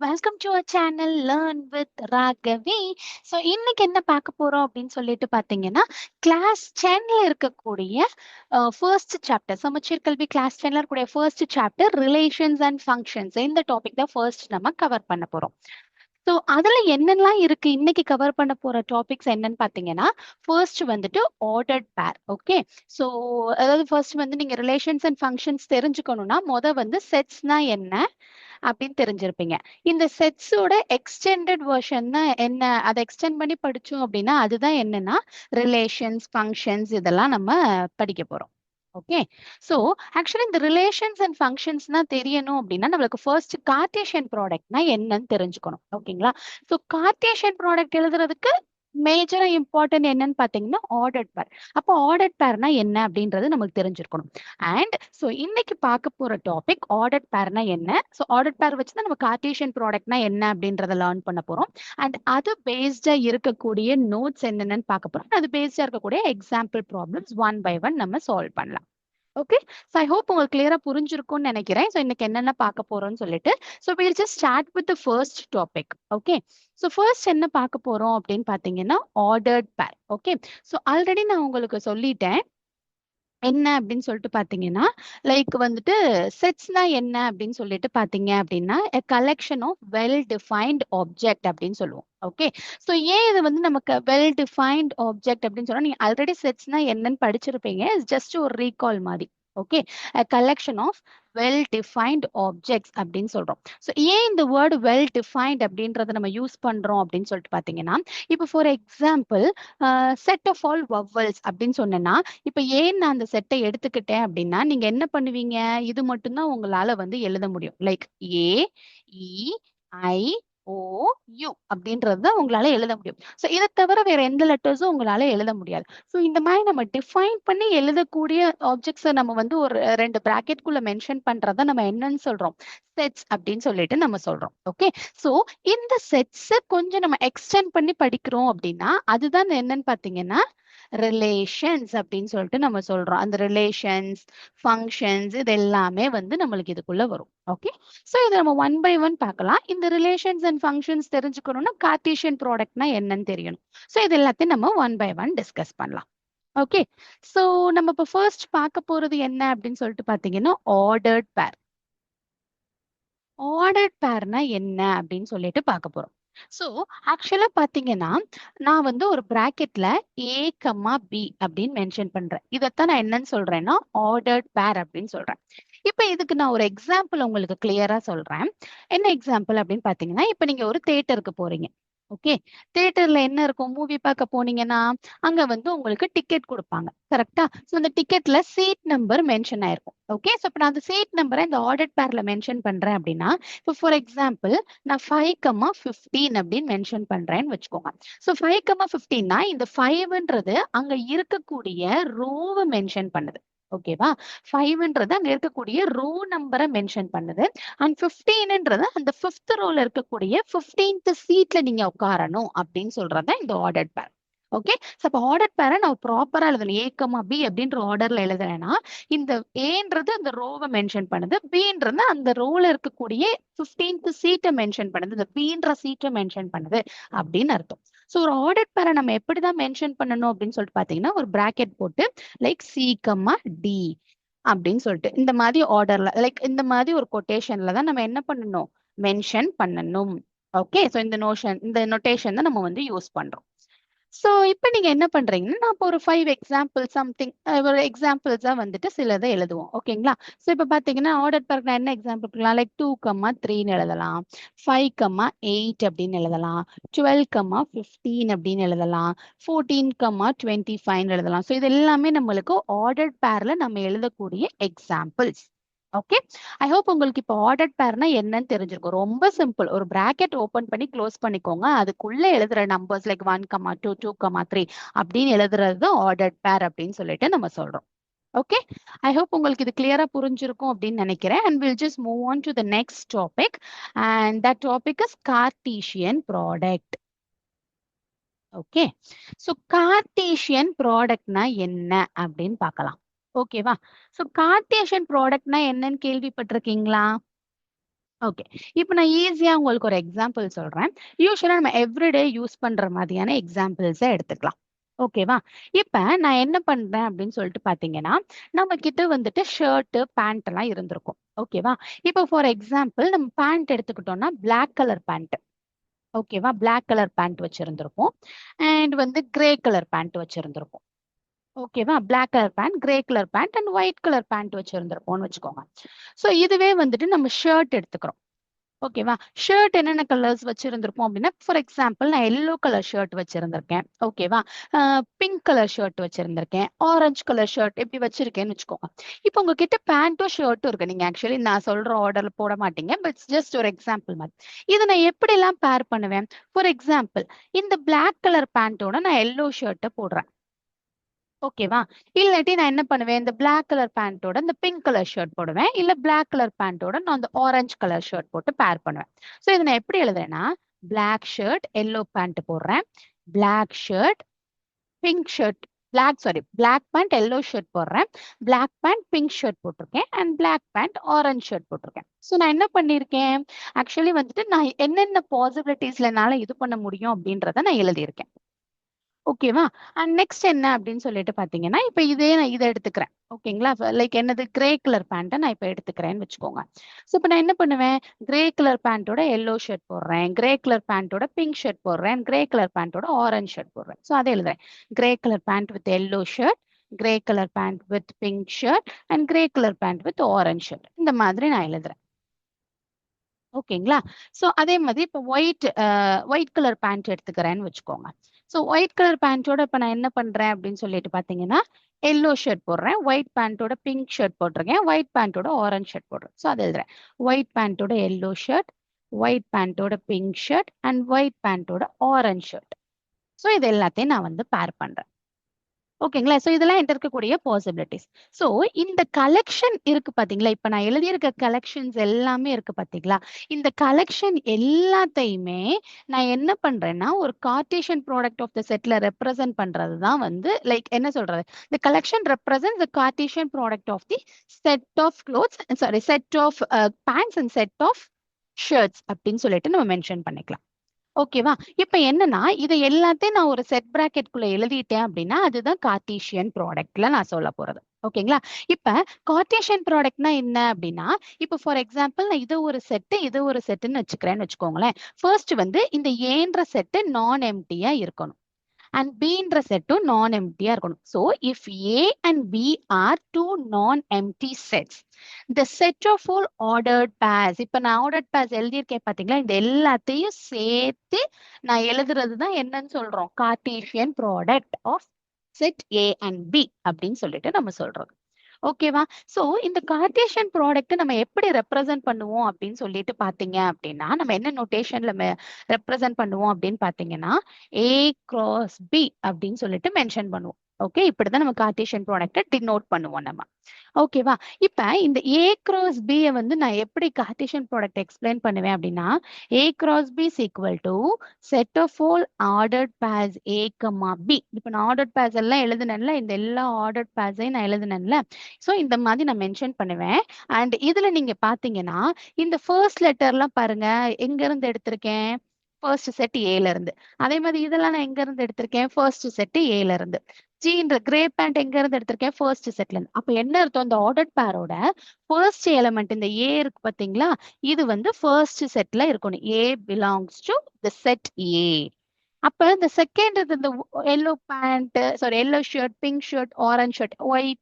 Welcome to our channel learn with Raghavi. So இன்னைக்கு என்ன பார்க்க போறோம் அப்படின்னு சொல்லிட்டு பார்த்தீங்கன்னா, கிளாஸ் 10ல இருக்கக்கூடிய ஃபர்ஸ்ட் சாப்டர், சமச்சீர் கல்வி கிளாஸ் 10ல இருக்கக்கூடிய first chapter relations and functions. இந்த டாபிக் தான் ஃபர்ஸ்ட் நம்ம கவர் பண்ண போறோம். ஸோ அதுல என்னெல்லாம் இருக்கு, இன்னைக்கு கவர் பண்ண போற டாபிக்ஸ் என்னன்னு பார்த்தீங்கன்னா, ஃபர்ஸ்ட் வந்துட்டு ஆர்டர்ட் பேர். ஓகே, ஸோ அதாவது ஃபர்ஸ்ட் வந்து நீங்க ரிலேஷன்ஸ் அண்ட் ஃபங்க்ஷன்ஸ் தெரிஞ்சுக்கணும்னா வந்து செட்ஸ்னா என்ன அப்படின்னு தெரிஞ்சிருப்பீங்க. இந்த செட்ஸோட எக்ஸ்டெண்டட் வெர்ஷன் தான் என்ன, அதை எக்ஸ்டெண்ட் பண்ணி படிச்சோம் அப்படின்னா அதுதான் என்னன்னா ரிலேஷன்ஸ், ஃபங்க்ஷன்ஸ், இதெல்லாம் நம்ம படிக்க போறோம். ஓகே, ஸோ ஆக்சுவலி இந்த ரிலேஷன்ஸ் அண்ட் ஃபங்க்ஷன்ஸ்னா தெரியணும் அப்படின்னா நம்மளுக்கு ஃபர்ஸ்ட் கார்ட்டீசியன் ப்ராடக்ட்னா என்னன்னு தெரிஞ்சுக்கணும். ஓகேங்களா, ஸோ கார்ட்டீசியன் ப்ராடக்ட் எழுதுறதுக்கு மேஜரா இம்பார்ட்டன்ட் என்னன்னு பாத்தீங்கன்னா ஆர்டர்ட் பேர். அப்போ ஆர்டர்ட் பேர்னா என்ன அப்படின்றது நமக்கு தெரிஞ்சிருக்கணும். அண்ட் ஸோ இன்னைக்கு பார்க்க போற டாபிக் ஆர்டர்ட் பேர்னா என்ன, ஸோ ஆர்டர்ட் பேர் வச்சு தான் நம்ம கார்ட்டீசியன் ப்ராடக்ட்னா என்ன அப்படின்றத லேர்ன் பண்ண போறோம். அண்ட் அது பேஸ்டா இருக்கக்கூடிய நோட்ஸ் என்னென்னு பார்க்க போறோம். அது பேஸ்டா இருக்கக்கூடிய example problems one by one நம்ம சால்வ் பண்ணலாம். ஓகே, ஸோ ஐ ஹோப் உங்களுக்கு கிளியரா புரிஞ்சிருக்கும்னு நினைக்கிறேன். ஸோ இன்னைக்கு என்னென்ன பார்க்க போறோம்னு சொல்லிட்டு, so will just start with the first topic. Okay, so first என்ன பார்க்க போறோம் அப்படின்னு பார்த்தீங்கன்னா ஆர்டர்ட் பேர். ஓகே, ஸோ ஆல்ரெடி நான் உங்களுக்கு சொல்லிட்டேன் என்ன அப்படின்னு சொல்லிட்டு பாத்தீங்கன்னா, லைக் வந்துட்டு செட்ஸ்னா என்ன அப்படின்னு சொல்லிட்டு பாத்தீங்க அப்படின்னா a collection of well defined object அப்படின்னு சொல்லுவோம். ஓகே, ஸோ ஏன் இது வந்து நமக்கு வெல் டிஃபைன்ட் ஆப்ஜெக்ட் அப்படின்னு சொன்னா, நீங்க ஆல்ரெடி செட்ஸ்னா என்னன்னு படிச்சிருப்பீங்க, ஜஸ்ட் ஒரு ரீகால் மாதிரி. Okay, a collection of well defined objects அப்படின்னு சொல்றோம். ஸோ ஏன் இந்த வேர்டு வெல் டிஃபைன்ட் அப்படின்றத நம்ம யூஸ் பண்றோம் அப்படின்னு சொல்லிட்டு பாத்தீங்கன்னா, இப்போ for example set of all vowels அப்படின்னு சொன்னேன்னா, இப்ப ஏன் நான் அந்த செட்டை எடுத்துக்கிட்டேன் அப்படின்னா, நீங்க என்ன பண்ணுவீங்க, இது மட்டும்தான் உங்களால வந்து எழுத முடியும். Like A, E, I, O, you அப்படின்றது தான் உங்களால எழுத முடியும். ஸோ இதை தவிர வேற எந்த லெட்டர்ஸும் உங்களால எழுத முடியாது. ஸோ இந்த மாதிரி நம்ம டிஃபைன் பண்ணி எழுதக்கூடிய ஆப்ஜெக்ட்ஸை நம்ம வந்து ஒரு ரெண்டு பிராக்கெட்குள்ள மென்ஷன் பண்றத நம்ம என்னன்னு சொல்றோம், செட்ஸ் அப்படின்னு சொல்லிட்டு நம்ம சொல்றோம். ஓகே, ஸோ இந்த செட்ஸை கொஞ்சம் நம்ம எக்ஸ்டெண்ட் பண்ணி படிக்கிறோம் அப்படின்னா அதுதான் என்னன்னு பாத்தீங்கன்னா ரிலேஷன்ஸ் அப்படின்னு சொல்லிட்டு நம்ம சொல்றோம். அந்த ரிலேஷன்ஸ், ஃபங்க்ஷன்ஸ், இது எல்லாமே வந்து நம்மளுக்கு இதுக்குள்ள வரும். ஓகே, ஸோ இதை நம்ம ஒன் பை ஒன் பார்க்கலாம். இந்த ரிலேஷன்ஸ் அண்ட் ஃபங்க்ஷன்ஸ் தெரிஞ்சுக்கணும்னா கார்ட்டீசியன் ப்ராடக்ட்னா என்னன்னு தெரியணும். ஸோ இது எல்லாத்தையும் நம்ம ஒன் பை ஒன் டிஸ்கஸ் பண்ணலாம். ஓகே, ஸோ நம்ம இப்போ ஃபர்ஸ்ட் பார்க்க போறது என்ன அப்படின்னு சொல்லிட்டு பார்த்தீங்கன்னா ஆர்டர்ட் பேர். ஆர்டர்ட் பேர்னா என்ன அப்படின்னு சொல்லிட்டு பார்க்க போறோம். ஸோ ஆக்சுவலா பாத்தீங்கன்னா நான் வந்து ஒரு பிராக்கெட்ல ஏ கமா பி அப்படின்னு மென்ஷன் பண்றேன். இதைத்தான் நான் என்னன்னு சொல்றேன்னா ஆர்டர்ட் பேர் அப்படின்னு சொல்றேன். இப்ப இதுக்கு நான் ஒரு எக்ஸாம்பிள் உங்களுக்கு கிளியரா சொல்றேன். என்ன எக்ஸாம்பிள் அப்படின்னு பாத்தீங்கன்னா, இப்ப நீங்க ஒரு தியேட்டருக்கு போறீங்க. ஓகே, தியேட்டர்ல என்ன இருக்கும், மூவி பார்க்க போனீங்கன்னா அங்க வந்து உங்களுக்கு டிக்கெட் கொடுப்பாங்க. கரெக்டா, ஸோ அந்த டிக்கெட்ல சீட் நம்பர் மென்ஷன் ஆயிருக்கும். ஓகே, ஸோ இப்போ நான் அந்த சீட் நம்பரை இந்த ஆர்டர்ட் பேர்ல மென்ஷன் பண்றேன் அப்படின்னா, இப்போ ஃபார் எக்ஸாம்பிள் நான் 5,15 அப்படின்னு மென்ஷன் பண்றேன்னு வச்சுக்கோங்க. ஸோ 5,15னா இந்த 5ன்றது அங்க இருக்கக்கூடிய ரோவை மென்ஷன் பண்ணுது. ஓகேவா, 5ன்றது அங்க இருக்கக்கூடிய ரோ நம்பரை மென்ஷன் பண்ணுது. அண்ட் 15ன்றது அந்த 5th ரோல இருக்கக்கூடிய 15th சீட்ல நீங்க உட்காரணும் அப்படின்னு சொல்றதுதான் இந்த ஆர்டர்ட் பேர். ஓகே, ஸோ அப்போ ஆர்டர் பேரை நான் ப்ராப்பரா எழுதணும். ஏ கமா பி அப்படின்ற ஆர்டர்ல எழுதுறேன்னா இந்த ஏன்றது அந்த ரோவை மென்ஷன் பண்ணுது, பின்றது அந்த ரோல இருக்கக்கூடிய 15th சீட்டை மென்ஷன் பண்ணுது, இந்த பின்ற சீட்டை மென்ஷன் பண்ணுது அப்படின்னு அர்த்தம். ஸோ ஒரு ஆர்டர் பேரை நம்ம எப்படிதான் மென்ஷன் பண்ணணும் அப்படின்னு சொல்லிட்டு பாத்தீங்கன்னா, ஒரு பிராக்கெட் போட்டு லைக் சி கமா டி அப்படின்னு சொல்லிட்டு இந்த மாதிரி ஆர்டர்ல, லைக் இந்த மாதிரி ஒரு கொட்டேஷன்ல தான் நம்ம என்ன பண்ணணும், மென்ஷன் பண்ணணும். ஓகே, ஸோ இந்த நோட்டேஷன் தான் நம்ம வந்து யூஸ் பண்றோம். ஸோ இப்போ நீங்க என்ன பண்றீங்கன்னா, நான் இப்போ ஒரு 5 எக்ஸாம்பிள் சம்திங் ஒரு எக்ஸாம்பிள்ஸா வந்துட்டு சிலதை எழுதுவோம். ஓகேங்களா, ஸோ இப்போ பார்த்தீங்கன்னா ஆர்டர் பேருக்கு நான் என்ன எக்ஸாம்பிள் கொடுக்கலாம், லைக் 2,3ன்னு எழுதலாம், 5,8 அப்படின்னு எழுதலாம், 12,15 அப்படின்னு எழுதலாம், 14,25 எழுதலாம். ஸோ இது எல்லாமே நம்மளுக்கு ஆர்டர் பேர்ல நம்ம எழுதக்கூடிய எக்ஸாம்பிள்ஸ். ஓகே, ஐ ஹோப் உங்களுக்கு இப்போ ஆர்டர்ட் பேர்னா என்னன்னு தெரிஞ்சிருக்கும். ரொம்ப சிம்பிள், ஒரு பிராக்கெட் ஓபன் பண்ணி க்ளோஸ் பண்ணிக்கோங்க, அதுக்குள்ள எழுதுற நம்பர்ஸ் லைக் 1,2, 2,3 அப்படின்னு எழுதுறது தான் ஆர்டர்ட் பேர் அப்படின்னு சொல்லிட்டு நம்ம சொல்றோம். ஓகே, ஐ ஹோப் உங்களுக்கு இது கிளியரா புரிஞ்சிருக்கும் அப்படின்னு நினைக்கிறேன். And will just move on to the next topic, and that topic is Cartesian product. Okay, so Cartesian ப்ராடக்ட்னா என்ன அப்படின்னு பார்க்கலாம். ஓகேவா, ஸோ கார்ட்டீசியன் ப்ராடக்ட்னா என்னன்னு கேள்விப்பட்டிருக்கீங்களா? ஓகே. இப்போ நான் ஈஸியா உங்களுக்கு ஒரு எக்ஸாம்பிள் சொல்றேன். யூசுவலா நம்ம எவ்ரிடே யூஸ் பண்ற மாதிரியான எக்ஸாம்பிள்ஸ எடுத்துக்கலாம். ஓகேவா? இப்ப நான் என்ன பண்றேன் அப்படின்னு சொல்லிட்டு பார்த்தீங்கன்னா, நம்ம கிட்ட வந்துட்டு ஷர்ட், பேண்ட் எல்லாம் இருந்திருக்கும். ஓகேவா? இப்போ ஃபார் எக்ஸாம்பிள் நம்ம பேண்ட் எடுத்துக்கிட்டோம்னா, பிளாக் கலர் பேண்ட். ஓகேவா? பிளாக் கலர் பேண்ட் வச்சிருந்திருப்போம். அண்ட் வந்து கிரே கலர் பேண்ட் வச்சிருந்திருப்போம். ஓகேவா? Black colour pant, grey colour pant and white colour pant வச்சிருந்திருப்போம்னு வச்சுக்கோங்க. ஸோ இதுவே வந்துட்டு நம்ம ஷர்ட் எடுத்துக்கிறோம். ஓகேவா? ஷர்ட் என்னென்ன கலர்ஸ் வச்சிருந்திருப்போம் அப்படின்னா, ஃபார் எக்ஸாம்பிள் நான் எல்லோ கலர் ஷர்ட் வச்சிருந்திருக்கேன். ஓகேவா? பிங்க் கலர் ஷர்ட் வச்சிருந்திருக்கேன். ஆரஞ்சு கலர் ஷர்ட் இப்படி வச்சிருக்கேன்னு வச்சுக்கோங்க. இப்போ உங்ககிட்ட பேண்ட்டும் ஷர்ட்டும் இருக்கு. நீங்க ஆக்சுவலி நான் சொல்ற ஆர்டர்ல போட மாட்டீங்க. பட் ஜஸ்ட் ஒரு எக்ஸாம்பிள் மாதிரி. இதை நான் எப்படி எல்லாம் பேர் பண்ணுவேன்? ஃபார் எக்ஸாம்பிள் இந்த பிளாக் கலர் பேண்டோட நான் எல்லோ ஷர்ட்டை போடுறேன். ஓகேவா? இல்லாட்டி நான் என்ன பண்ணுவேன்? இந்த பிளாக் கலர் பேண்டோட இந்த பிங்க் கலர் ஷர்ட் போடுவேன். இல்ல பிளாக் கலர் பேண்டோட நான் அந்த ஆரஞ்சு கலர் ஷர்ட் போட்டு பேர் பண்ணுவேன். ஸோ இதை நான் எப்படி எழுதுறேன்னா, பிளாக் ஷர்ட், எல்லோ பேண்ட் போடுறேன். Black shirt, pink shirt, black pant, yellow shirt போடுறேன். பிளாக் பேண்ட், பிங்க் ஷர்ட் போட்டிருக்கேன். And black pant, orange shirt போட்டிருக்கேன். ஸோ நான் என்ன பண்ணியிருக்கேன்? ஆக்சுவலி வந்துட்டு நான் என்னென்ன பாசிபிலிட்டிஸ்ல என்னால இது பண்ண முடியும் அப்படின்றத நான் எழுதியிருக்கேன். ஓகேவா? அண்ட் நெக்ஸ்ட் என்ன அப்படின்னு சொல்லிட்டு பாத்தீங்கன்னா, இப்ப இதே நான் இதை எடுத்துக்கிறேன். ஓகேங்களா? லைக் என்னது கிரே கலர் பேண்ட்டை நான் இப்ப எடுத்துக்கிறேன்னு வச்சுக்கோங்க. ஸோ இப்ப நான் என்ன பண்ணுவேன்? கிரே கலர் பேண்ட்டோட எல்லோ ஷர்ட் போடுறேன். கிரே கலர் பேண்ட்டோட பிங்க் ஷர்ட் போடுறேன். கிரே கலர் பேண்ட்டோட ஆரஞ்சு ஷர்ட் போடுறேன். ஸோ அதை எழுதுறேன். Grey colour pant with yellow shirt, grey colour pant with pink shirt and grey colour pant with orange shirt. இந்த மாதிரி நான் எழுதுறேன். ஓகேங்களா? ஸோ அதே மாதிரி இப்போ ஒயிட் கலர் பேண்ட் எடுத்துக்கிறேன்னு வச்சுக்கோங்க. ஸோ ஒயிட் கலர் பேண்ட்டோட இப்போ நான் என்ன பண்றேன் அப்படின்னு சொல்லிட்டு பார்த்தீங்கன்னா, எல்லோ ஷர்ட் போடுறேன். ஒயிட் பேண்ட்டோட பிங்க் ஷர்ட் போட்டிருக்கேன். ஒயிட் பேண்ட்டோட ஆரஞ்சு ஷர்ட் போடுறேன். ஸோ அதை எழுதுறேன். ஒயிட் பேண்ட்டோட எல்லோ ஷர்ட், ஒயிட் பேண்ட்டோட பிங்க் ஷர்ட் அண்ட் ஒயிட் பேண்ட்டோட ஆரஞ்சு ஷர்ட். ஸோ இது எல்லாத்தையும் நான் வந்து பேர் பண்றேன். ஓகேங்களா? ஸோ இதெல்லாம் என்கிட்ட இருக்கக்கூடிய பாசிபிலிட்டிஸ். ஸோ இந்த கலெக்ஷன் இருக்கு பாத்தீங்களா? இப்ப நான் எழுதியிருக்க கலெக்ஷன்ஸ் எல்லாமே இருக்கு பாத்தீங்களா? இந்த கலெக்ஷன் எல்லாத்தையுமே நான் என்ன பண்றேன்னா, ஒரு கார்ட்டீசியன் ப்ராடக்ட் ஆஃப் த செட்ல ரெப்ரசென்ட் பண்றது தான் வந்து லைக் என்ன சொல்றது? The collection represents the Cartesian product of the set of clothes set of pants and set of shirts அப்படின்னு சொல்லிட்டு நம்ம மென்ஷன் பண்ணிக்கலாம். ஓகேவா? இப்ப என்னன்னா, இத எல்லாத்தையும் நான் ஒரு செட் பிராக்கெட்குள்ள எழுதிட்டேன் அப்படின்னா, அதுதான் கார்ட்டீசியன் ப்ராடக்ட்ல நான் சொல்லப் போறது. ஓகேங்களா? இப்ப கார்ட்டீசியன் ப்ராடக்ட்னா என்ன அப்படின்னா, இப்ப ஃபார் எக்ஸாம்பிள் நான் இது ஒரு செட்டுன்னு வச்சுக்கிறேன்னு வச்சுக்கோங்களேன். ஃபர்ஸ்ட் வந்து இந்த ஏன்ற செட்டு நான் எம்ப்டியா இருக்கணும். அண்ட் பின்ற செட்டும் நான் எம்ப்டியா இருக்கணும். So if A and B are two non empty sets, the set of all ordered pairs, இப்ப நான் ordered pairs எழுதியிருக்கேன் பாத்தீங்களா? இந்த எல்லாத்தையும் சேர்த்து நான் எழுதுறது தான் என்னன்னு சொல்றோம்? Cartesian product of set A and B அப்படின்னு சொல்லிட்டு நம்ம சொல்றோம். ஓகேவா? சோ இந்த கார்ட்டீசியன் ப்ராடக்ட் நம்ம எப்படி ரெப்ரசென்ட் பண்ணுவோம் அப்படின்னு சொல்லிட்டு பாத்தீங்க அப்படின்னா, நம்ம என்ன நோட்டேஷன்ல ரெப்ரசென்ட் பண்ணுவோம் அப்படின்னு பாத்தீங்கன்னா, ஏ கிராஸ் பி அப்படின்னு சொல்லிட்டு மென்ஷன் பண்ணுவோம். ஓகே, இப்படிதான் நம்ம கார்ட்டீசியன் ப்ராடக்ட்டை டினோட் பண்ணுவோம் நம்ம. ஓகேவா? இப்ப இந்த ஏ கிராஸ் பி வந்து நான் எப்படி கார்ட்டீசியன் ப்ராடக்ட் எக்ஸ்பிளைன் பண்ணுவேன் அப்படின்னா, A cross B is equal to set of all ordered pairs A comma B. இப்ப நான் ஆர்டர்ட் பேர்ஸ் எல்லாம் எழுதுனேன்ல, இந்த எல்லா ஆர்டர்ட் பேர்ஸையும் நான் எழுதுனேன்ல. ஸோ இந்த மாதிரி நான் மென்ஷன் பண்ணுவேன். அண்ட் இதுல நீங்க பாத்தீங்கன்னா, இந்த ஃபர்ஸ்ட் லெட்டர்லாம் பாருங்க, எங்க இருந்து எடுத்திருக்கேன்? ஃபர்ஸ்ட் செட் ஏல இருந்து. அதே மாதிரி இதெல்லாம் நான் எங்க இருந்து எடுத்திருக்கேன்? ஃபர்ஸ்ட் செட் ஏல இருந்து. ஜீன்ற கிரே பேண்ட் எங்க இருந்து எடுத்திருக்கேன்? ஃபர்ஸ்ட் செட்ல இருந்து. அப்ப என்ன அர்த்தம்? இந்த ஆர்டர்ட் பேரோட ஃபர்ஸ்ட் எலிமெண்ட் இந்த ஏ இருக்கு பாத்தீங்களா? இது வந்து ஃபர்ஸ்ட் செட்ல இருக்கணும். A belongs to the set A. அப்ப இந்த செகண்ட் இந்த yellow pant yellow shirt, pink shirt, orange shirt, Y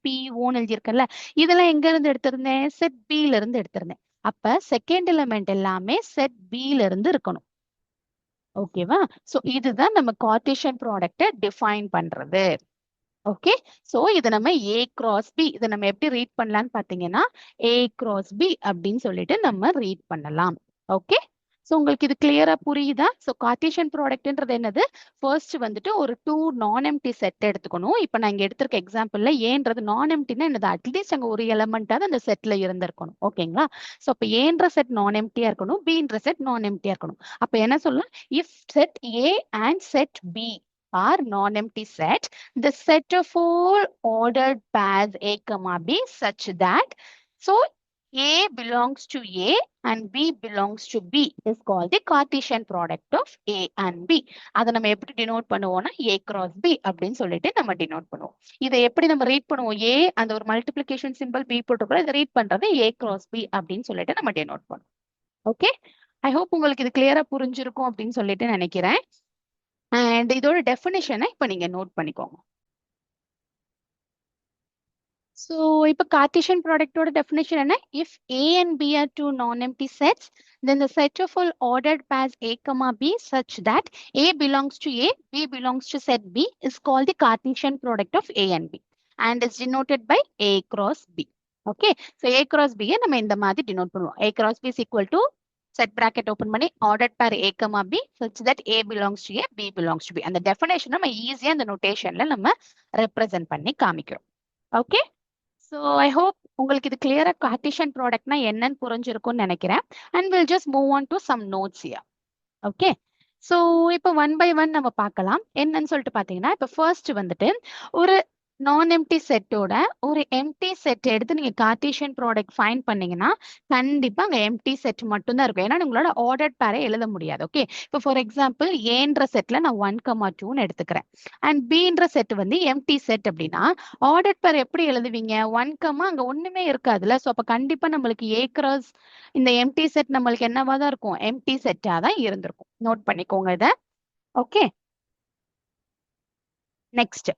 one எழுதியிருக்கேன்ல, இதெல்லாம் எங்க இருந்து எடுத்திருந்தேன்? செட் பில இருந்து எடுத்திருந்தேன். அப்ப செகண்ட் எலிமெண்ட் எல்லாமே செட் பில இருந்து இருக்கணும். ஓகேவா? சோ இதுதான் நம்ம கார்ட்டீசியன் ப்ராடக்ட்டை டிஃபைன் பண்றது. ஓகே, சோ இதை நம்ம ஏ கிராஸ் பி, இதை நம்ம எப்படி ரீட் பண்ணலாம்னு பாத்தீங்கன்னா, ஏ கிராஸ் பி அப்படின்னு சொல்லிட்டு நம்ம ரீட் பண்ணலாம். ஓகே, சோ உங்களுக்கு இது கிளியரா புரியுதா? சோ கார்ட்டீசியன் ப்ராடக்ட்ன்றது என்னது? ஃபர்ஸ்ட் வந்துட்டு ஒரு டூ நான் எம்டி செட் எடுத்துக்கணும். இப்ப நான் இங்க எடுத்திருக்க எக்ஸாம்பிள்ல ஏன்றது நான் எம்டினா என்னது? அட்லீஸ்ட் அங்க ஒரு எலமெண்டாவது அந்த செட்ல இருந்திருக்கணும். ஓகேங்களா? சோ அப்ப ஏன்ற செட் நான் எம்டியா இருக்கணும், பின்ற செட் நான் எம்டியா இருக்கணும். அப்ப என்ன சொல்லலாம்? If set A and set B are non-empty set, the set of all ordered pairs A, B such that, so A belongs to A and B belongs to B is called the Cartesian product of A and B. அதை நம்ம எப்படி denote பண்ணுவோம்னா A cross B அப்படின்னு சொல்லிட்டு நம்ம denote பண்ணுவோம். இதை எப்படி நம்ம ரீட் பண்ணுவோம்? A அந்த ஒரு மல்டிப்ளிகேஷன் சிம்பிள் B போட்டுக்கிறோம். இதை ரீட் பண்றது A cross B அப்படின்னு சொல்லிட்டு நம்ம denote பண்ணுவோம். ஓகே, ஐ ஹோப் உங்களுக்கு இது கிளியரா புரிஞ்சிருக்கும் அப்படின்னு சொல்லிட்டு நினைக்கிறேன். அண்ட் இதோட டெஃபினிஷனை இப்ப நீங்க நோட் பண்ணிக்கோங்க. So, இப்போ Cartesian product ஓட definition என்ன? If A and B are two non-empty sets, then the set of all ordered pairs A, B such that A belongs to A, B belongs to set B is called the Cartesian product of A and B and is denoted by A cross B. Okay, so A cross B நம்ம இந்த மாதிரி denote பண்ணுவோம். A cross B is equal to set bracket open பண்ணி ordered pair A, B such that A belongs to A, B belongs to B. அந்த definition நம்ம ஈஸியா அந்த notationல நம்ம represent பண்ணி காமிக்கிறோம். Okay. So I hope உங்களுக்கு இது கிளியரா கார்ட்டீசியன் ப்ராடக்ட்னா என்னன்னு புரிஞ்சிருக்கும்னு நினைக்கிறேன். And we'll just move on to some notes here. Okay. So இப்போ ஒன் பை ஒன் நம்ம பார்க்கலாம். என்னன்னு சொல்லிட்டு பார்த்தீங்கன்னா இப்போ ஃபர்ஸ்ட் வந்துட்டு ஒரு நான் எம்டி செட்டோட ஒரு எம்டி செட் எடுத்து நீங்க கார்ட்டீசியன் ப்ராடக்ட் ஃபைண்ட் பண்ணீங்கன்னா கண்டிப்பா அங்க எம்டி செட் மட்டும்தான் இருக்கும். ஏன்னா உங்களோட ஆர்டர் பேரை எழுத முடியாது. ஓகே, இப்போ ஃபார் எக்ஸாம்பிள் ஏன்ற செட்ல நான் 1,2ன்னு எடுத்துக்கிறேன் அண்ட் பின்ற செட் வந்து எம்டி செட் அப்படின்னா ஆர்டர் பேர் எப்படி எழுதுவீங்க? 1, அங்க ஒண்ணுமே இருக்காதுல்ல. ஸோ அப்ப கண்டிப்பா நம்மளுக்கு ஏ கிராஸ் இந்த எம்டி செட் நம்மளுக்கு என்னவா தான் இருக்கும்? எம்டி செட்டா தான் இருந்திருக்கும். நோட் பண்ணிக்கோங்க இத. Okay, next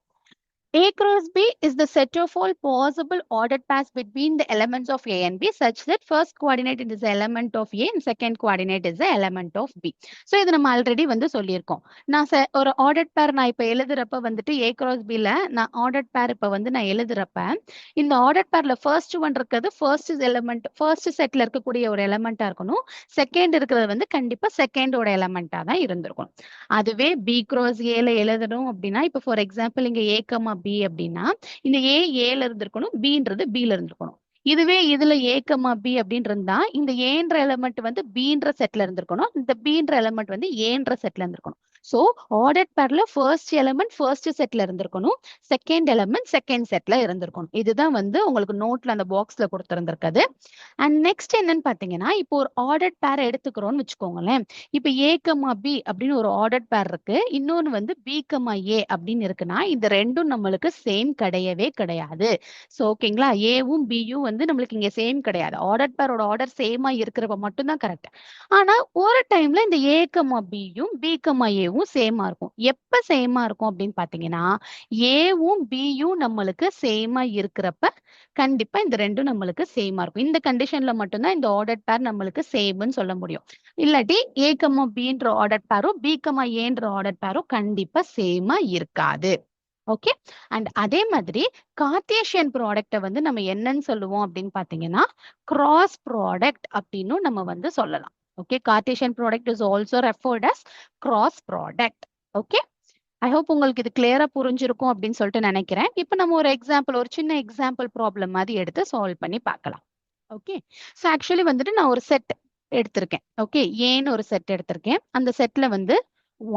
A cross B is the set of all possible ordered pairs between the elements of A and B such that first coordinate is the element of A and second coordinate is the element of B. So இது நம்ம already வந்து சொல்லியிருக்கோம். நான் ஒரு ordered pair நான் இப்ப எழுதுறப்ப வந்துட்டு A cross B ல நான் ordered pair இப்ப வந்து நான் எழுதுறப்ப இந்த ordered pairல first one இருக்கிறது first setல இருக்கக்கூடிய ஒரு எலமெண்டா இருக்கணும். செகண்ட் இருக்கிறது வந்து கண்டிப்பா செகண்டோட எலமெண்டா தான் இருந்திருக்கும். அதுவே B cross A ல எழுதணும் அப்படின்னா இப்ப ஃபார் எக்ஸாம்பிள் இங்க A, B அப்படின்னா இந்த ஏல இருந்திருக்கணும், பின்றது பில இருந்திருக்கணும். இதுவே இதுல A, B அப்படின்னு இருந்தா இந்த ஏன்ற எலமெண்ட் வந்து பின்ற செட்ல இருந்திருக்கணும், இந்த பின்ற எலமெண்ட் வந்து ஏன்ற செட்ல இருந்திருக்கணும். சோ ஆர்டர் பேர்ல ஃபர்ஸ்ட் எலமெண்ட் ஃபர்ஸ்ட் செட்ல இருந்திருக்கணும், செகண்ட் எலமெண்ட் செகண்ட் செட்ல இருந்திருக்கணும். இதுதான் வந்து உங்களுக்கு நோட்ல அந்த பாக்ஸ்ல கொடுத்திருந்திருக்குது. அண்ட் நெக்ஸ்ட் என்னன்னு பாத்தீங்கன்னா இப்போ ஒரு ஆர்டர் பேர் எடுத்துக்கிறோம்னு வச்சுக்கோங்களேன். இப்ப A, B அப்படின்னு ஒரு ஆர்டர் பேர் இருக்கு, இன்னொன்னு வந்து B, A அப்படின்னு இருக்குன்னா இந்த ரெண்டும் நம்மளுக்கு சேம் கிடையவே கிடையாது. சோ ஓகேங்களா, ஏவும் பியும் வந்து நம்மளுக்கு இங்க சேம் கிடையாது. ஆர்டர் பேரோட ஆர்டர் சேமா இருக்கிறப்ப மட்டும்தான் கரெக்ட். ஆனா ஒரு டைம்ல இந்த A, Bயும் B, Aவும் சேமா இருக்கும். எப்ப சேமா இருக்கும் அப்படின்னு பாத்தீங்கன்னா ஏவும் பியும் நம்மளுக்கு சேமா இருக்கிறப்ப கண்டிப்பா இந்த ரெண்டும் நம்மளுக்கு சேமா இருக்கும். இந்த கண்டிஷன்ல மட்டும்தான் இந்த ஆர்டர் பேர் நம்மளுக்கு சேம்னு சொல்ல முடியும். இல்லாட்டி A, Bன்ற ஆர்டர் பேரும் B, Aன்ற ஆர்டர் பேரும் கண்டிப்பா சேமா இருக்காது. ஓகே, அண்ட் அதே மாதிரி கார்ட்டீசியன் ப்ராடக்ட வந்து நம்ம என்னன்னு சொல்லுவோம் அப்படின்னு பாத்தீங்கன்னா கிராஸ் ப்ராடக்ட் அப்படின்னு நம்ம வந்து சொல்லலாம். Okay, Cartesian product is also referred as cross product. Okay, I hope உங்களுக்கு இது கிளியரா புரிஞ்சிருக்கும் அப்படின்னு சொல்லிட்டு நினைக்கிறேன். இப்போ நம்ம ஒரு எக்ஸாம்பிள், ஒரு சின்ன எக்ஸாம்பிள் ப்ராப்ளம் மாதிரி எடுத்து சால்வ் பண்ணி பார்க்கலாம். ஓகே, ஸோ ஆக்சுவலி வந்துட்டு நான் ஒரு செட் எடுத்திருக்கேன். ஓகே, ஏன்னு ஒரு செட் எடுத்திருக்கேன். அந்த செட்ல வந்து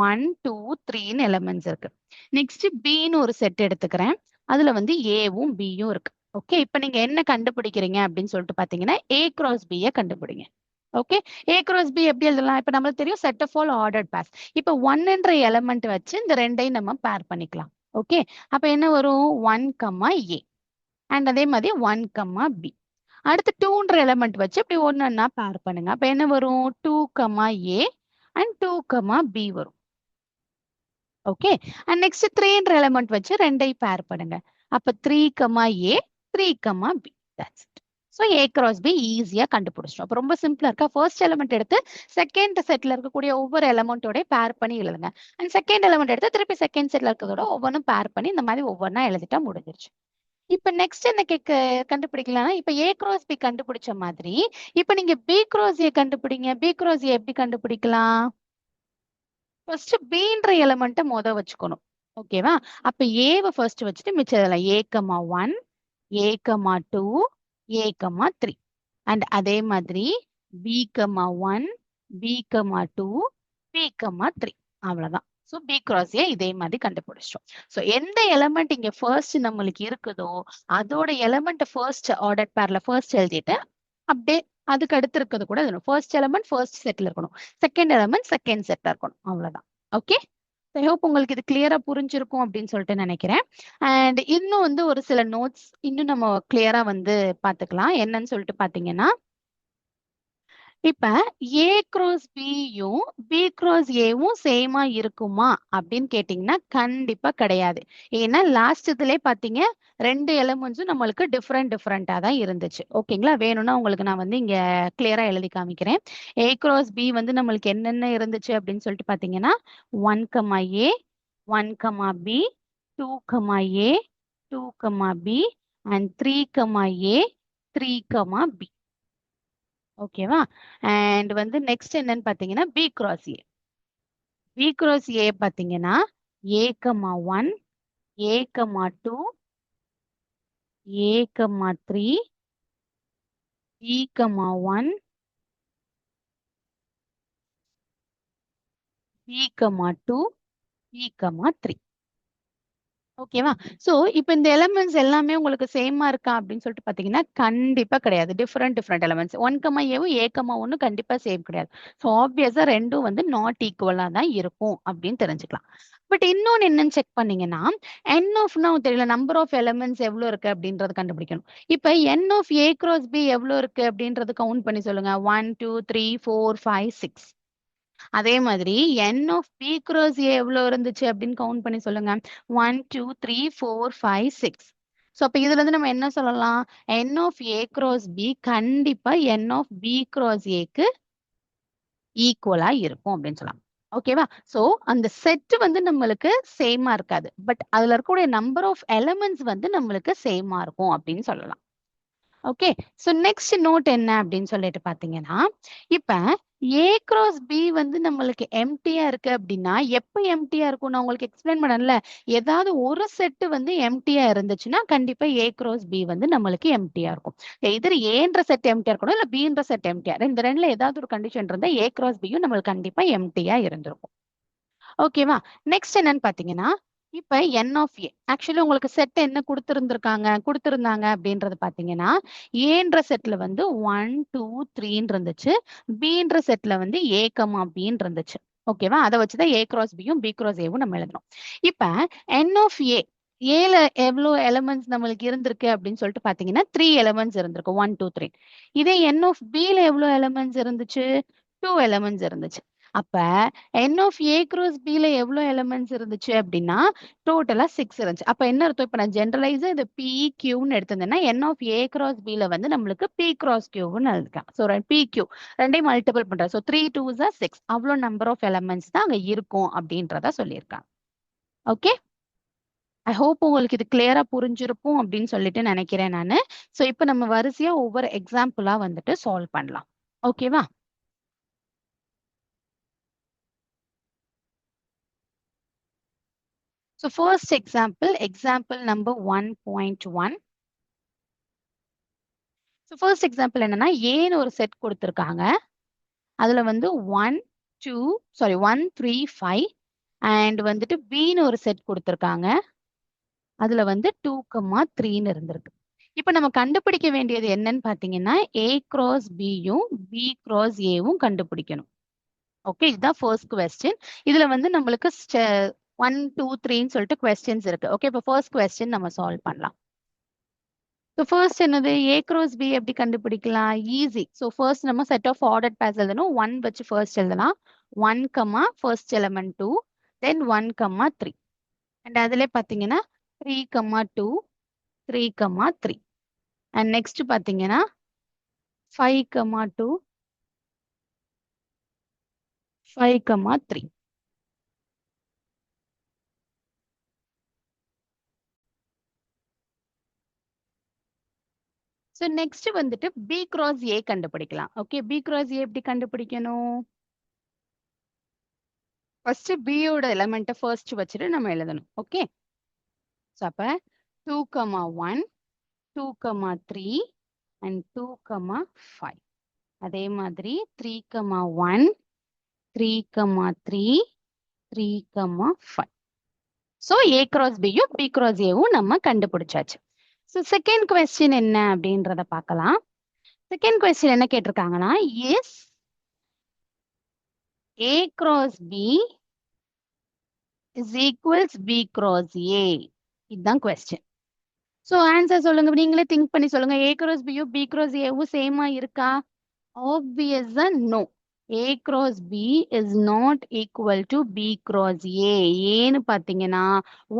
1, 2, 3ன்னு எலமெண்ட்ஸ் இருக்கு. நெக்ஸ்ட் பின்னு ஒரு செட் எடுத்துக்கிறேன், அதுல வந்து ஏவும் பியும் இருக்கு. ஓகே, இப்போ நீங்க என்ன கண்டுபிடிக்கிறீங்க அப்படின்னு சொல்லிட்டு பாத்தீங்கன்னா A கிராஸ் B கண்டுபிடிங்க. ஓகே, A cross B எப்படி எழுதலாம்? இப்ப நம்மளுக்கு தெரியும் set of all ordered pairs. இப்ப 1ன்ற எலமெண்ட் வச்சு இந்த ரெண்டையும் நம்ம பேர் பண்ணிக்கலாம். ஓகே, அப்ப என்ன வரும்? 1, A அண்ட் அதே மாதிரி 1, B. அடுத்து 2ன்ற எலமெண்ட் வச்சு இப்படி ஒன்னா பேர் பண்ணுங்க. அப்ப என்ன வரும்? 2, A அண்ட் 2, B வரும். ஓகே, அண்ட் நெக்ஸ்ட் 3ன்ற எலமெண்ட் வச்சு ரெண்டையும் பேர் பண்ணுங்க. அப்ப 3, A 3, B. That's it. So A cross B ஈஸியா கண்டுபிடிச்சிடும். அப்போ ரொம்ப சிம்பிளா இருக்கா? ஃபர்ஸ்ட் எலமெண்ட் எடுத்து செகண்ட் செட்ல இருக்கக்கூடிய ஒவ்வொரு எலமெண்டோட பேர் பண்ணி எழுதுங்க. அண்ட் செகண்ட் எலமெண்ட் எடுத்து திருப்பி செகண்ட் செட்ல இருக்கிறதோட ஒவ்வொன்றும் பேர் பண்ணி இந்த மாதிரி ஒவ்வொன்றா எழுதிட்டா முடிஞ்சிருச்சு. இப்ப நெக்ஸ்ட் என்ன கண்டுபிடிக்கலாம்னா இப்ப A cross B கண்டுபிடிச்ச மாதிரி இப்ப நீங்க B cross A கண்டுபிடிங்க. B cross A எப்படி கண்டுபிடிக்கலாம்? ஃபர்ஸ்ட் Bன்ற எலமெண்ட்டை வச்சுக்கணும். ஓகேவா? அப்ப ஏவை ஃபர்ஸ்ட் வச்சுட்டு மிச்சம் A, 1, A, 2, A, 3 அண்ட் அதே மாதிரி B, 1, B, 2, B, 3 அவ்வளவுதான். ஸோ B cross A இதே மாதிரி கண்டுபிடிச்சிட்டோம். ஸோ எந்த எலமெண்ட் இங்க ஃபர்ஸ்ட் நம்மளுக்கு இருக்குதோ அதோட எலமெண்ட் ஃபர்ஸ்ட் ஆர்டர் பேர்ல ஃபர்ஸ்ட் எழுதிட்டு அப்படியே அதுக்கு அடுத்து இருக்கிறது கூட ஃபர்ஸ்ட் எலமெண்ட் ஃபர்ஸ்ட் செட்ல இருக்கணும், செகண்ட் எலமெண்ட் செகண்ட் செட்ல இருக்கணும், அவ்வளவுதான். ஓகே, ஐ ஹோப் உங்களுக்கு இது கிளியரா புரிஞ்சிருக்கும் அப்படின்னு சொல்லிட்டு நினைக்கிறேன். அண்ட் இன்னும் வந்து ஒரு சில நோட்ஸ் இன்னும் நம்ம கிளியரா வந்து பாத்துக்கலாம். என்னன்னு சொல்லிட்டு பாத்தீங்கன்னா, இப்ப ஏ கிராஸ் பியும் பி கிராஸ் ஏவும் சேமா இருக்குமா அப்படின்னு கேட்டீங்கன்னா கண்டிப்பா கிடையாது. ஏன்னா லாஸ்ட் இதுல பாத்தீங்க ரெண்டு எலமெண்ட்ஸும் நம்மளுக்கு டிஃப்ரெண்டா தான் இருந்துச்சு. ஓகேங்களா, வேணும்னா உங்களுக்கு நான் வந்து இங்க கிளியரா எழுதி காமிக்கிறேன். ஏ கிராஸ் பி வந்து நம்மளுக்கு என்னென்ன இருந்துச்சு அப்படின்னு சொல்லிட்டு பாத்தீங்கன்னா 1, A 1, B 2, A 2, B and 3, A 3, B. ஓகேவா, அண்ட் வந்து நெக்ஸ்ட் என்னன்னு பாத்தீங்கன்னா B cross A. B cross A பாத்தீங்கன்னா A, 1, A, 2, A, 3, B, 1, B, 2, B, 3. ஓகேவா, சோ இப்போ இந்த எலிமெண்ட்ஸ் எல்லாமே உங்களுக்கு சேமா இருக்கா அப்படின்னு சொல்லிட்டு பாத்தீங்கன்னா கண்டிப்பா கிடையாது. டிஃப்ரெண்ட் எலிமெண்ட்ஸ் 1, ஏவும் A, 1 கண்டிப்பா சேம் கிடையாது. ஸோ ஆப்வியஸா ரெண்டும் வந்து நாட் ஈக்குவலா தான் இருக்கும் அப்படின்னு தெரிஞ்சுக்கலாம். பட் இன்னொன்னு என்னன்னு செக் பண்ணீங்கன்னா என் ஆஃப்னா தெரியல, நம்பர் ஆஃப் எலிமெண்ட்ஸ் எவ்வளவு இருக்கு அப்படின்றது கண்டுபிடிக்கணும். இப்ப என் ஆஃப் ஏ கிராஸ் பி எவ்வளவு இருக்கு அப்படின்றது கவுண்ட் பண்ணி சொல்லுங்க. 1, 2, 3, 4, 5, 6. அதே மாதிரி என் ஆஃப் பி கிராஸ் ஏ எவ்வளவு இருந்துச்சு அப்படின்னு கவுண்ட் பண்ணி சொல்லுங்க. 1, 2, 3, 4, 5, 6. ஸோ அப்ப இதுல இருந்து நம்ம என்ன சொல்லலாம், என் ஆஃப் ஏ கிராஸ் பி கண்டிப்பா என் ஆஃப் பி கிராஸ் ஏக்கு ஈக்குவலா இருக்கும் அப்படின்னு சொல்லலாம். ஓகேவா, சோ அந்த செட் வந்து நம்மளுக்கு சேமா இருக்காது, பட் அதுல இருக்கக்கூடிய நம்பர் ஆஃப் எலிமெண்ட்ஸ் வந்து நம்மளுக்கு சேமா இருக்கும் அப்படின்னு சொல்லலாம். ஓகே, சோ நெக்ஸ்ட் நோட் என்ன அப்படின்னு சொல்லிட்டு பாத்தீங்கன்னா, இப்ப ஏ கிராஸ் பி வந்து நம்மளுக்கு எம்டியா இருக்கு அப்படின்னா எப்ப எம்டியா இருக்கும் நான் உங்களுக்கு எக்ஸ்பிளைன் பண்ணல. ஏதாவது ஒரு செட் வந்து எம்டியா இருந்துச்சுன்னா கண்டிப்பா ஏ கிராஸ் பி வந்து நம்மளுக்கு எம்டியா இருக்கும். எதிர் ஏன்ற செட் எம்டியா இருக்கணும் இல்ல பின்ற செட் எம்டியா, இந்த ரெண்டுல ஏதாவது ஒரு கண்டிஷன் இருந்தா ஏ கிராஸ் பியும் நம்மளுக்கு கண்டிப்பா எம்டியா இருந்திருக்கும். ஓகேவா, நெக்ஸ்ட் என்னன்னு பாத்தீங்கன்னா, இப்ப என் ஆஃப் ஏ ஆக்சுவலி உங்களுக்கு செட் என்ன கொடுத்திருந்தாங்க அப்படின்றது பாத்தீங்கன்னா ஏன்ற செட்ல வந்து 1, 2, 3 இருந்துச்சு, பின்ற செட்ல வந்து ஏ கமா பின்னு இருந்துச்சு. ஓகேவா, அதை வச்சுதான் ஏ கிராஸ் பியும் பி கிராஸ் ஏவும் நம்ம எழுதணும். இப்ப என் ஆஃப் ஏ ஏல எவ்வளவு எலிமெண்ட்ஸ் நம்மளுக்கு இருந்திருக்கு அப்படின்னு சொல்லிட்டு பாத்தீங்கன்னா 3 எலிமெண்ட்ஸ் இருந்திருக்கு, 1, 2, 3. இதே என் ஆஃப் பில எவ்வளவு எலிமெண்ட்ஸ் இருந்துச்சு, 2 எலிமெண்ட்ஸ் இருந்துச்சு. அப்ப என் ஆஃப் ஏ கிராஸ் பில எவ்வளவு எலிமெண்ட்ஸ் இருந்துச்சு அப்படின்னா டோட்டலா 6 இருந்துச்சு. அப்ப என்ன அர்த்தம், இப்ப நான் ஜெனரலைஸா இது பி கியூன்னு எடுத்திருந்தேன்னா என் ஆஃப் ஏ கிராஸ் பில வந்து நம்மளுக்கு பி கிராஸ் கியூன்னு எழுதிக்கலாம். ஸோ பி கியூ ரெண்டையும் மல்டிபிள் பண்றேன். So 3 2s are 6. அவ்வளோ நம்பர் ஆஃப் எலிமெண்ட்ஸ் தான் அங்க இருக்கும் அப்படின்றத சொல்லியிருக்காங்க. ஓகே, ஐ ஹோப் உங்களுக்கு இது கிளியரா புரிஞ்சிருக்கும் அப்படின்னு சொல்லிட்டு நினைக்கிறேன் நானு. ஸோ இப்போ நம்ம வரிசையா ஒவ்வொரு எக்ஸாம்பிளா வந்துட்டு சால்வ் பண்ணலாம். ஓகேவா, so first example number 1.1. so first example என்னன்னா ஏன்னு ஒரு செட் கொடுத்திருக்காங்க. அதுல வந்து 1 3 5 அண்ட் வந்துட்டு பின்னு ஒரு செட் கொடுத்திருக்காங்க. அதுல வந்து 2, 3ன்னு இருந்திருக்கு. இப்ப நம்ம கண்டுபிடிக்க வேண்டியது என்னன்னு பாத்தீங்கன்னா ஏ கிராஸ் பியும் பி கிராஸ் ஏவும் கண்டுபிடிக்கணும். ஓகே, இதுதான் ஃபர்ஸ்ட் கொஸ்டின். இதுல வந்து நம்மளுக்கு 1, 2, 3ன்னு சொல்லிட்டு கொஸ்டின்ஸ் இருக்கு. ஓகே, இப்போ ஃபர்ஸ்ட் கொஸ்டின் நம்ம சால்வ் பண்ணலாம். ஸோ ஃபர்ஸ்ட் என்னது, ஏ கிராஸ் பி எப்படி கண்டுபிடிக்கலாம், ஈஸி. ஸோ ஃபர்ஸ்ட் நம்ம செட் ஆஃப் ஆர்டர் பேர்ஸ் எழுதணும். 1 வச்சு ஃபர்ஸ்ட் எழுதலாம். 1, ஃபர்ஸ்ட் எலிமெண்ட் 2, தென் 1, 3. அண்ட் அதுல பாத்தீங்கன்னா 3, 2, 3, 3. அண்ட் நெக்ஸ்ட் பாத்தீங்கன்னா 5, 2, 5, 3. ஸோ நெக்ஸ்ட் வந்துட்டு பி கிராஸ் ஏ கண்டுபிடிக்கலாம். ஓகே, பி கிராஸ் ஏ எப்படி கண்டுபிடிக்கணும், ஃபர்ஸ்ட் பியோட எலிமெண்ட்டை ஃபர்ஸ்ட் வச்சுட்டு நம்ம எழுதணும். ஓகே, ஸோ அப்ப 2, 1, 2, 3 அண்ட் 2, 5. அதே மாதிரி 3, 1, 3, 3, 3, 5. ஸோ ஏ கிராஸ் பியும் பி கிராஸ் ஏவும் நம்ம கண்டுபிடிச்சாச்சு. ஸோ செகண்ட் கொஸ்டின் என்ன அப்படின்றத பார்க்கலாம். செகண்ட் கொஸ்டின் என்ன கேட்டிருக்காங்கன்னா, is A cross B is equals B cross A. இதுதான் கொஸ்டின். ஸோ ஆன்சர் சொல்லுங்க, நீங்களே திங்க் பண்ணி சொல்லுங்க. A cross B யும் B cross A வும் சேமா இருக்கா? ஆப்வியஸா no. A cross B is not equal to B cross A. ஏன்னு பார்த்தீங்கன்னா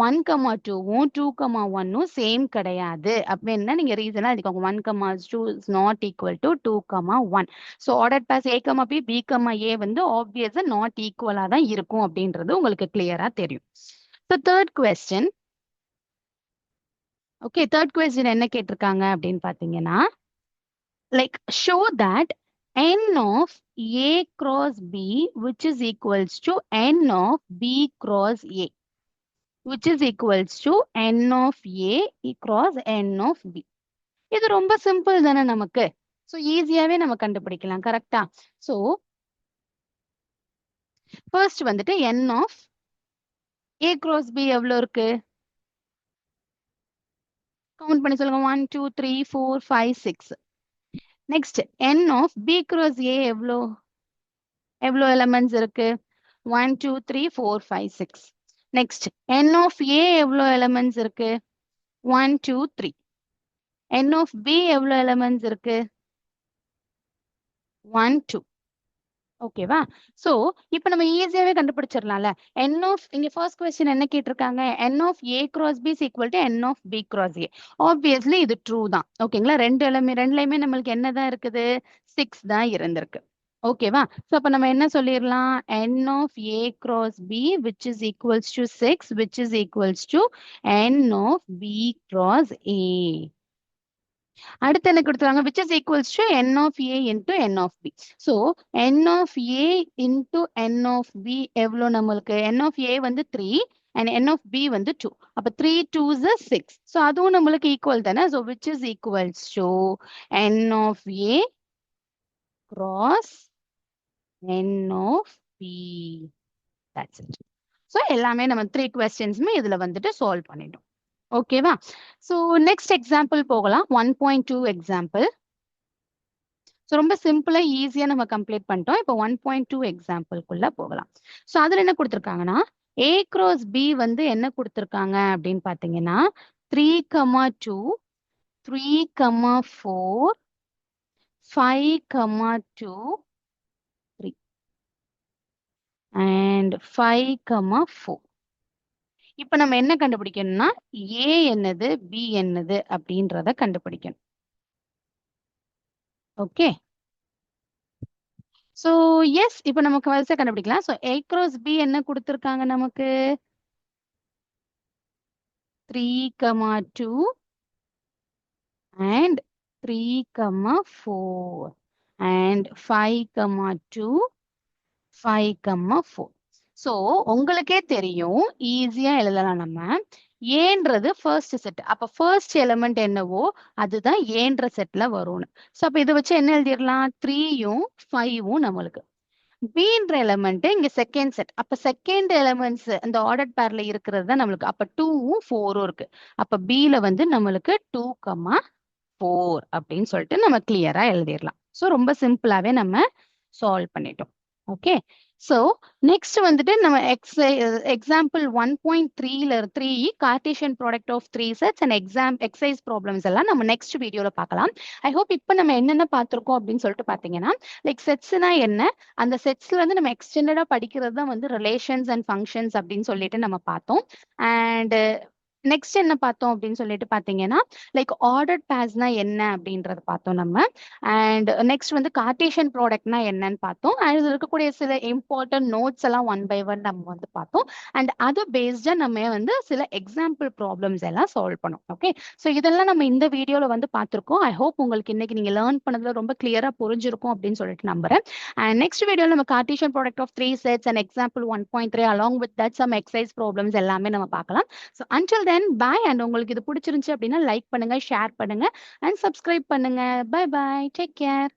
1,2வும் 2,1ம் சேம் கிடையாது. அப்ப என்ன நீங்க ரீசனா எடுத்துக்கோங்க. 1,2 is not equal to 2,1. So order pairs A, B, B, A வந்து ஆப்வியஸா நாட் ஈக்குவலா தான் இருக்கும் அப்படின்றது உங்களுக்கு கிளியரா தெரியும். So third question. Okay, third question என்ன கேட்டிருக்காங்க அப்படின்னு பார்த்தீங்கன்னா, like show that n of A cross B which is equals to n of B cross A which is equals to n of A cross n of B. இது ரொம்ப simple தானே நமக்கு. So ஈஸியாவே நம்ம கண்டுபிடிக்கலாம். கரெக்டா? ஸோ ஃபர்ஸ்ட் வந்துட்டு n of A cross B எவ்வளோ இருக்கு? கவுண்ட் பண்ணி சொல்லுங்க. 1 2 3 4 5 6. Next n of B cross A எவ்வளோ எலிமெண்ட்ஸ் இருக்கு? 1 2 3 4 5 6. நெக்ஸ்ட் n of A எவ்வளோ எலிமெண்ட்ஸ் இருக்கு? 1 2 3. n of B எவ்வளோ எலிமெண்ட்ஸ் இருக்கு? 1 2. ஓகேவா? சோ இப்போ நம்ம ஈஸியாவே கண்டுபிடிச்சிடலாம்ல. n of இங்க ஃபர்ஸ்ட் क्वेश्चन என்ன கேட்டிருக்காங்க? n of A cross B is equal to n of B cross A. Obviously இது ட்ரூ தான். ஓகேங்களா? ரெண்டுலயுமே நம்மளுக்கு என்னதான் இருக்குது? 6 தான் இருந்திருக்கு. ஓகேவா? சோ அப்ப நம்ம என்ன சொல்லிரலாம்? n of A cross B which is equals to 6 which is equals to n of B cross A. அடுத்து என்ன கொடுத்துருக்காங்க? which is equals to n of A into n of B. So n of A into n of B எவ்வளோ நம்மளுக்கு? n of A வந்து 3 and n of B வந்து 2. அப்ப 3 2s is 6. So அதுவும் நம்மளுக்கு ஈக்குவல் தானே. So which is equals to n of A cross n of B. That's it. So எல்லாமே நம்ம 3 questions-மே இதுல வந்துட்டு சால்வ் பண்ணிட்டோம். ஓகேவா? ஸோ நெக்ஸ்ட் எக்ஸாம்பிள் போகலாம். 1.2 எக்ஸாம்பிள். ஸோ ரொம்ப சிம்பிளா ஈஸியா நம்ம கம்ப்ளீட் பண்ணிட்டோம். இப்போ 1.2 எக்ஸாம்பிள்குள்ள போகலாம். ஸோ அதுல என்ன கொடுத்துருக்காங்கன்னா, A cross B வந்து என்ன கொடுத்துருக்காங்க அப்படின்னு பார்த்தீங்கன்னா 3,2 3,4 5,2 3 and 5,4. இப்ப நம்ம என்ன கண்டுபிடிக்கணும்னா A என்னது B என்னது அப்படின்றத கண்டுபிடிக்கணும். ஓகே, சோ எஸ் இப்ப நமக்கு வரிசை கண்டுபிடிக்கலாம். சோ A cross B என்ன கொடுத்திருக்காங்க நமக்கு? 3,2 and 3,4 and 5,2 5,4. சோ உங்களுக்கே தெரியும், ஈஸியா எழுதலாம் நம்ம. ஏன்றது ஃபர்ஸ்ட் செட். அப்ப ஃபர்ஸ்ட் எலிமெண்ட் என்னவோ அதுதான் ஏன்ற செட்ல வரும்னு. சோ அப்ப இதை வச்சு என்ன எழுதிடலாம்? 3யும் 5வும் நம்மளுக்கு. பீன்ற எலிமெண்ட் இங்க செகண்ட் செட். அப்ப செகண்ட் எலிமெண்ட்ஸ் அந்த ஆர்டர் பேர்ல இருக்கிறது தான் நம்மளுக்கு. அப்ப 2வும் 4ம் இருக்கு. அப்ப பில வந்து நம்மளுக்கு 2,4 அப்படின்னு சொல்லிட்டு நம்ம கிளியரா எழுதிடலாம். சோ ரொம்ப சிம்பிளாவே நம்ம சால்வ் பண்ணிட்டோம். ஓகே, சோ நெக்ஸ்ட் வந்துட்டு நம்ம எக்ஸாம்பிள் 1.3ல 3 Cartesian product of 3 sets and exercise problems எல்லாம் நம்ம நெக்ஸ்ட் வீடியோல பார்க்கலாம். ஐ ஹோப் இப்போ நம்ம என்னென்ன பார்த்திருக்கோம் அப்படின்னு சொல்லிட்டு பாத்தீங்கன்னா, லைக் செட்ஸ்னா என்ன, அந்த செட்ஸ்ல வந்து நம்ம எக்ஸ்டெண்டடா படிக்கிறது தான் வந்து ரிலேஷன்ஸ் அண்ட் ஃபங்க்ஷன்ஸ் அப்படின்னு சொல்லிட்டு நம்ம பார்த்தோம். அண்ட் நெக்ஸ்ட் என்ன பார்த்தோம் அப்படின்னு சொல்லிட்டு பாத்தீங்கன்னா, லைக் ஆர்டர்ட் பேர்ஸ்னா என்ன அப்படின்றத பார்த்தோம் நம்ம. அண்ட் நெக்ஸ்ட் வந்து கார்டீசியன் ப்ராடக்ட்னா என்னன்னு பார்த்தோம். அண்ட் இதுல இருக்கக்கூடிய சில இம்பார்ட்டன்ட் நோட்ஸ் எல்லாம் ஒன் பை ஒன் நம்ம வந்து பார்த்தோம். அண்ட் அது பேஸ்டா நம்ம வந்து சில எக்ஸாம்பிள் ப்ராப்ளம்ஸ் எல்லாம் சால்வ் பண்ணோம். ஓகே, ஸோ இதெல்லாம் நம்ம இந்த வீடியோல வந்து பார்த்திருக்கோம். ஐ ஹோப் உங்களுக்கு இன்னைக்கு நீங்க லேர்ன் பண்ணதுல ரொம்ப கிளியரா புரிஞ்சிருக்கும் அப்படின்னு சொல்லிட்டு நம்புறேன். அண்ட் நெக்ஸ்ட் வீடியோல நம்ம Cartesian product of 3 sets and example 1.3 along with that some exercise problems எல்லாமே நம்ம பார்க்கலாம். So until then bye. And உங்களுக்கு இது பிடிச்சிருந்துச்சு அப்படின்னா லைக் பண்ணுங்க, ஷேர் பண்ணுங்க அண்ட் சப்ஸ்கிரைப் பண்ணுங்க. Bye bye, take care.